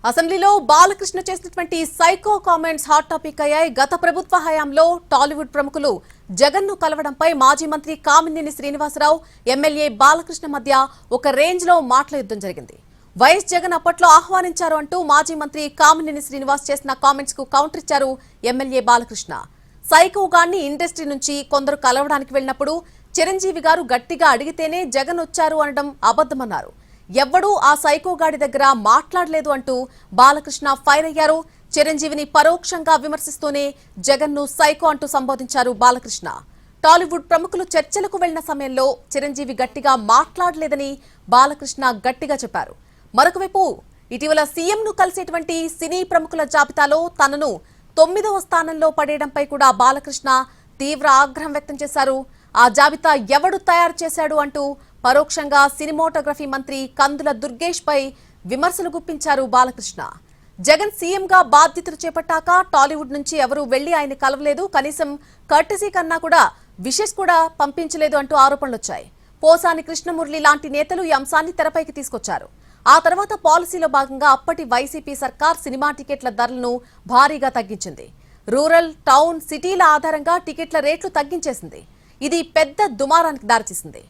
అసెంబ్లీలో బాలకృష్ణ చేసినటువంటి psycho comments hot topic అయ్యాయి. గత ప్రభుత్వ హయాంలో టాలీవుడ్ ప్రముఖులు జగన్ ను కలవడంపై మాజీ మంత్రి కామినేని శ్రీనివాసరావు, ఎమ్మెల్యే బాలకృష్ణ మధ్య ఒక రేంజ్ లో మాటల యుద్ధం జరిగింది. వైఎస్ జగన్ అప్పట్లో ఆహ్వానించారు అంటూ మాజీ మంత్రి కామినేని శ్రీనివాస్ చేసిన కామెంట్స్ కు కౌంటర్ ఇచ్చారు ఎమ్మెల్యే బాలకృష్ణ. సైకో గాన్ని ఇండస్ట్రీ నుంచి కొందరు కలవడానికి వెళ్లినప్పుడు చిరంజీవి గారు గట్టిగా అడిగితేనే జగన్ వచ్చారు అనడం అబద్ధమన్నారు. ఎవ్వడూ ఆ సైకో గాడి దగ్గర మాట్లాడలేదు అంటూ బాలకృష్ణ ఫైర్ అయ్యారు. చిరంజీవిని పరోక్షంగా విమర్శిస్తూనే జగన్ ను సైకో అంటూ సంబోధించారు బాలకృష్ణ. టాలీవుడ్ ప్రముఖులు చర్చలకు వెళ్లిన సమయంలో చిరంజీవి గట్టిగా మాట్లాడలేదని బాలకృష్ణ గట్టిగా చెప్పారు. మరొకవైపు ఇటీవల సీఎం ను కలిసేటువంటి సినీ ప్రముఖుల జాబితాలో తనను 9వ స్థానంలో పడేయడంపై కూడా బాలకృష్ణ తీవ్ర ఆగ్రహం వ్యక్తం చేశారు. ఆ జాబితా ఎవడు తయారు చేశాడు అంటూ పరోక్షంగా సినిమాటోగ్రఫీ మంత్రి కందుల దుర్గేష్ పై విమర్శలు గుప్పించారు బాలకృష్ణ. జగన్ సీఎంగా బాధ్యతలు చేపట్టాక టాలీవుడ్ నుంచి ఎవరూ వెళ్లి ఆయన కలవలేదు, కనీసం కర్టసీ కన్నా కూడా విషెస్ కూడా పంపించలేదు అంటూ ఆరోపణలొచ్చాయి. పోసాని కృష్ణమురళి లాంటి నేతలు ఈ అంశాన్ని తెరపైకి తీసుకొచ్చారు. ఆ తర్వాత పాలసీలో భాగంగా అప్పటి వైసీపీ సర్కార్ సినిమా టికెట్ల ధరలను భారీగా తగ్గించింది. రూరల్, టౌన్, సిటీల ఆధారంగా టికెట్ల రేట్లు తగ్గించేసింది. ఇది పెద్ద దుమారానికి దారితీసింది.